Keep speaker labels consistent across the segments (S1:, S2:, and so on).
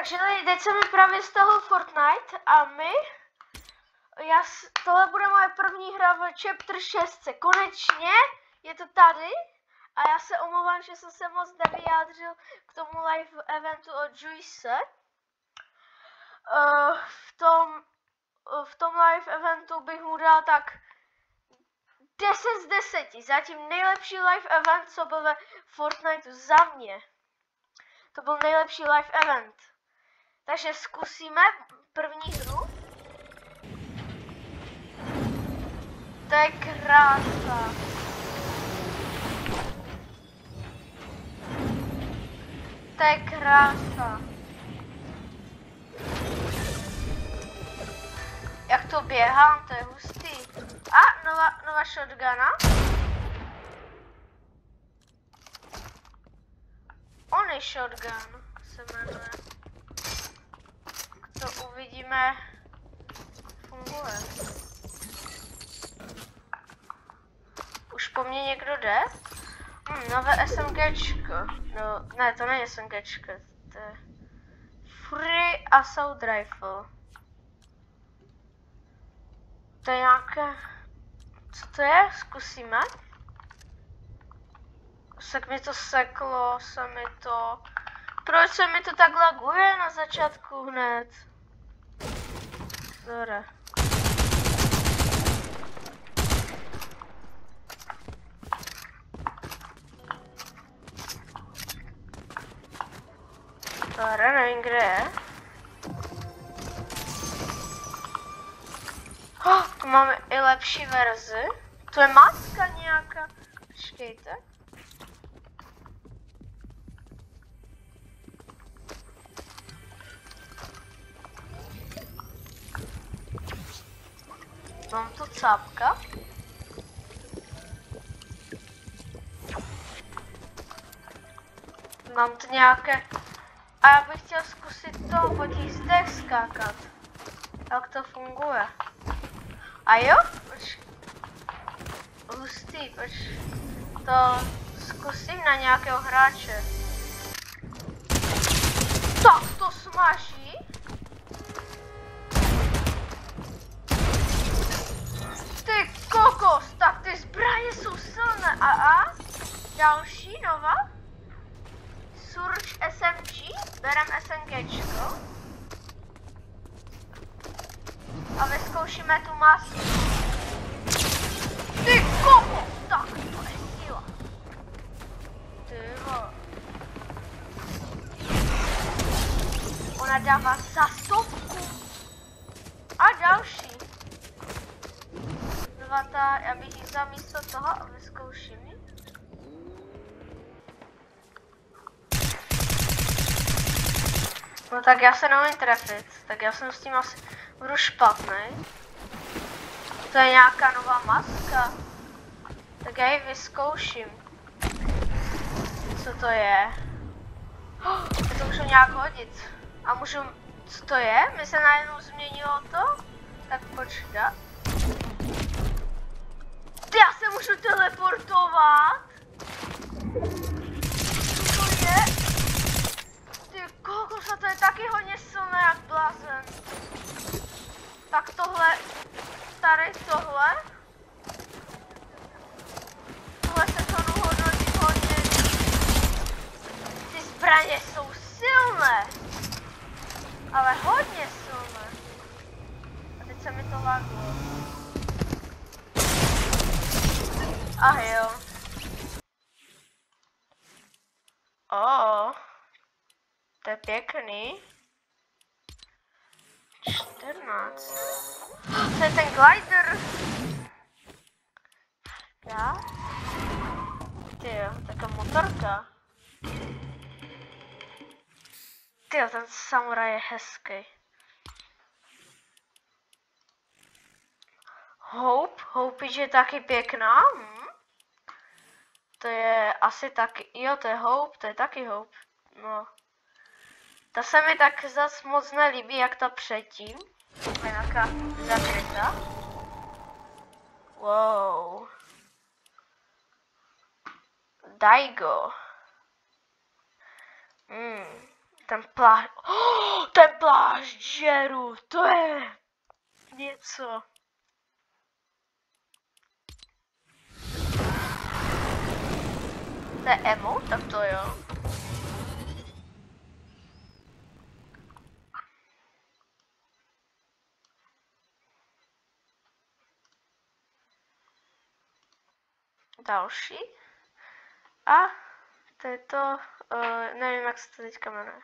S1: Takže teď se mi právě stáhl Fortnite a tohle bude moje první hra v Chapter 6. Konečně je to tady a já se omlouvám, že jsem se moc nevyjádřil k tomu live eventu od Juice. V tom live eventu bych mu dal tak 10 z 10. Zatím nejlepší live event, co byl ve Fortniteu za mě. To byl nejlepší live event. Takže zkusíme první hru. To je krása. To je krása. Jak to běhám, to je hustý. A nová shotguna. Ony shotgun se jmenuje. To uvidíme, funguje. Už po mně někdo jde? Nové SMGčko. No, ne, to není SMGčko. To je Free Assault Rifle. To je nějaké... Co to je? Zkusíme. Tak mi to seklo, Proč se mi to tak laguje na začátku hned? Dobré. Dobré, nevím, kde je. Tu máme i lepší verzi. To je maska nějaká. Počkejte. Mám tu cápka. Mám tu nějaké... A já bych chtěl zkusit to po těch zdech skákat. Jak to funguje. A jo? Hustý, to zkusím na nějakého hráče. Tak to smaží. Ty kokos, tak ty zbraně jsou silné. A další nová? Surge SMG, berem SMGčko. A vyzkoušíme tu masku. Ty kokos, tak to je síla. Ty vole. Ona dává za 100. A další. Já bych jí vzal místo toho a vyzkouším ji. No tak já se neumím trefit, tak já jsem s tím asi budu špatný. To je nějaká nová maska. Tak já ji vyzkouším. Co to je? Já to můžu nějak hodit. A můžu... Co to je? Mi se najednou změnilo to? Tak počkat. Já se můžu teleportovat. Co to je? Ty kokos, to je taky hodně silné jak blázen. Tak tohle, tady tohle. Tohle se to hodnotí hodně. Ty zbraně jsou silné. Ale hodně silné. A teď se mi to laglo. Ah jo. To je pěkný. 14. To je ten glider. Já? Tyjo, taká motorka. Tyjo, ten samuraj je hezký. Hope je taky pěkná. To je asi taky, jo, to je Hope, to je taky Hope. No. Ta se mi tak zas moc nelíbí, jak ta předtím. Je nějaká zakrytá. Wow. Daigo. Ten plášť žeru, to je něco. To je emo? Tak to jo. Další. A to je to, nevím, jak se to teďka jmenuje.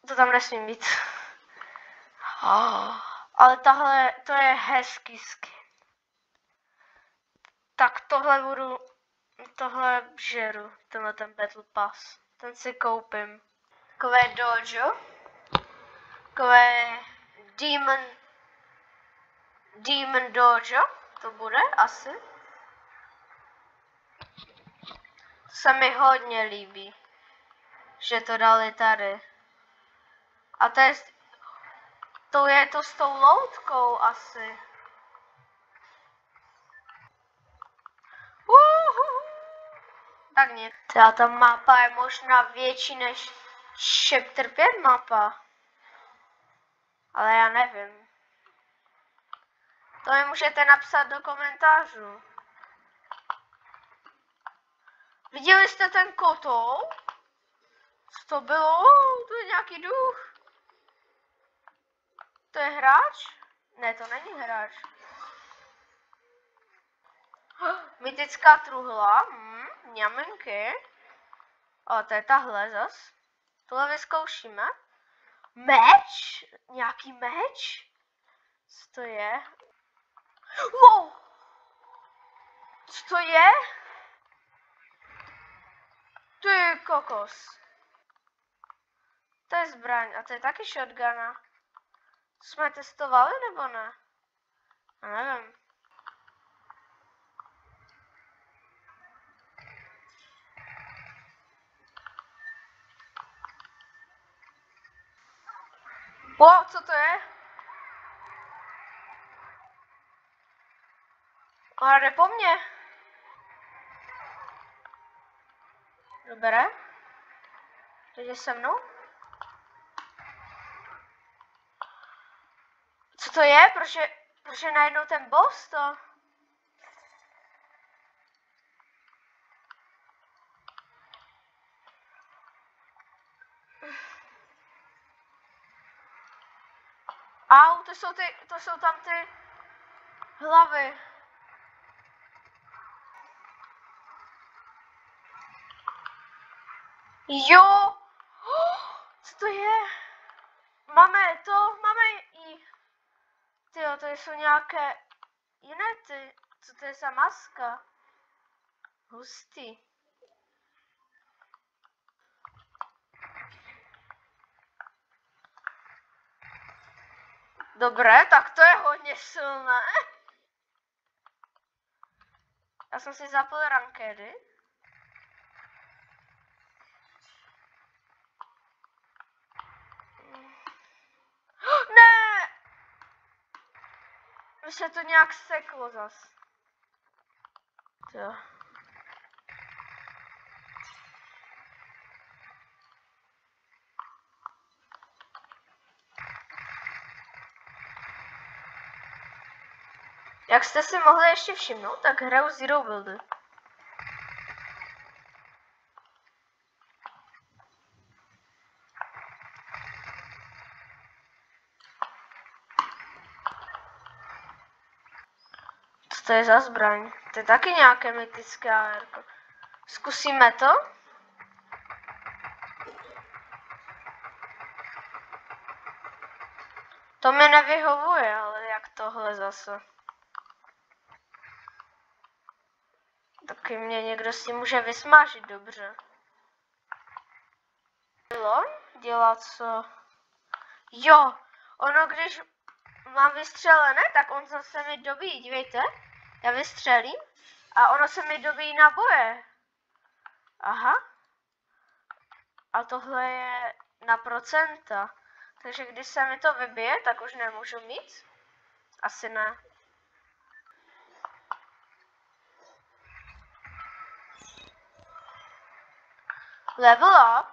S1: To tam nesmím být. Ale tahle, to je hezký skin. Tak tohle žeru, tenhle ten Battle Pass. Ten si koupím. Takové dojo. Takové Demon Dojo. To bude asi. Se mi hodně líbí, že to dali tady. A to je to s tou loutkou asi. Tak nic. Ta mapa je možná větší než Chapter 5 mapa. Ale já nevím. To mi můžete napsat do komentářů. Viděli jste ten kotou? Co to bylo? To je nějaký duch. To je hráč? Ne, to není hráč. Mytická truhla. Mňamenky. A to je tahle zas. Tohle vyzkoušíme. Meč? Nějaký meč? Co to je? Wow! Co to je? To je kokos. To je zbraň. A to je taky shotguna. Jsme testovali nebo ne? Já nevím. Wow, co to je? Ona jde po mně. Dobré. Jde se mnou. Co to je? Proč je najednou ten boss to? Au, to jsou tam ty hlavy. Jo! Co to je? Máme i... Tyjo, to jsou nějaké jiné ty. Co to je za maska? Hustý. Dobré, tak to je hodně silné. Já jsem si zapl rankedy. Ne! Už se to nějak seklo zas. Jo. Jak jste si mohli ještě všimnout, tak hraju Zero Buildy. Co to je za zbraň? To je taky nějaké mytické AR. Zkusíme to? To mi nevyhovuje, ale jak tohle zase. Taky mě někdo si může vysmážit dobře. Dělá co? Jo, ono když mám vystřelené, tak on zase mi dobíjí, dívejte. Já vystřelím a ono se mi dobíjí naboje. Aha. A tohle je na procenta. Takže když se mi to vybije, tak už nemůžu mít? Asi ne. Level up.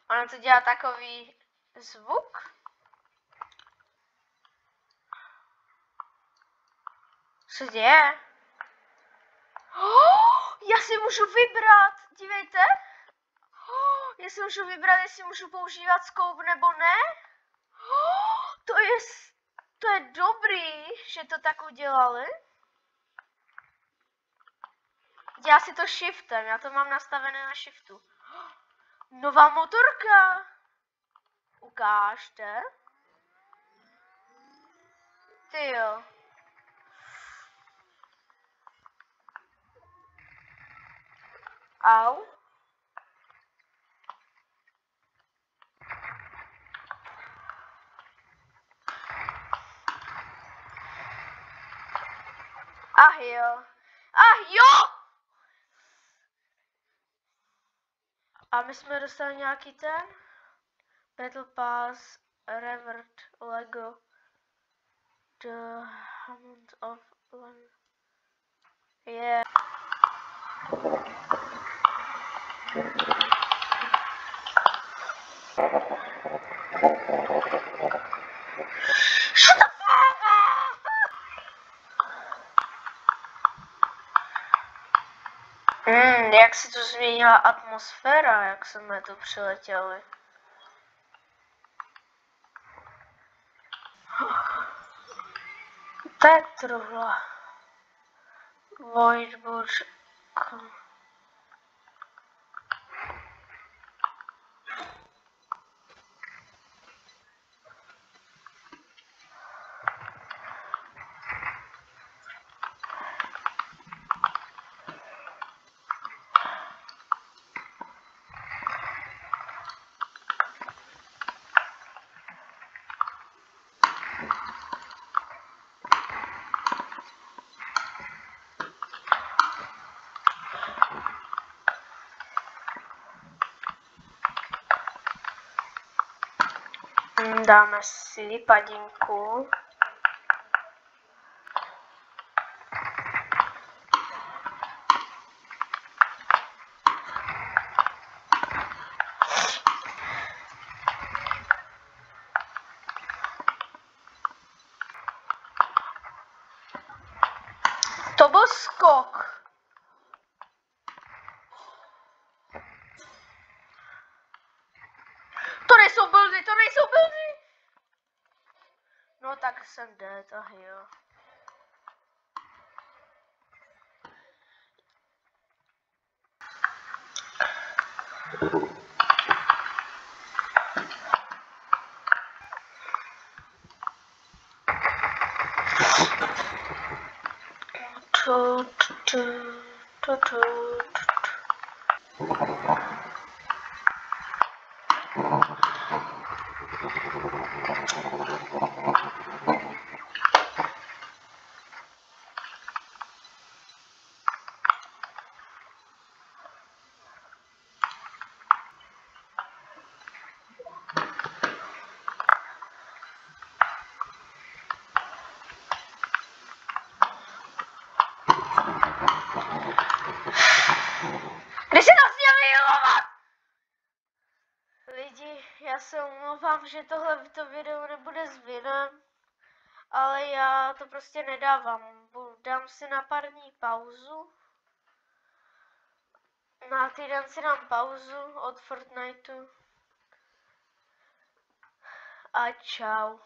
S1: Ono to dělá takový zvuk. Co děje? Já si můžu vybrat, dívejte. Já si můžu vybrat, jestli můžu používat scope nebo ne. To je dobrý, že to tak udělali. Dělá si to shiftem, já to mám nastavené na shiftu. Nová motorka. Ukážte. Ty jo. Au. Ach jo. Ach jo! A my jsme dostali nějaký ten? Battle Pass, Revert, Lego. The Hammond of Land. Yeah. Shut the fuck up! Jak se tu změnila atmosféra, jak jsme tu přiletěli. Petruhla. Voidburg. Dáme si padinku. To byl skok. To nejsou buildy, to nejsou buildy. No tak jsem dead, ach jo. Kdy se nás měl vylovat? Lidi, já se omlouvám, že tohle video nebude s vinem, ale já to prostě nedávám. Dám si na pár dní pauzu. Na týden si dám pauzu od Fortniteu. A čau.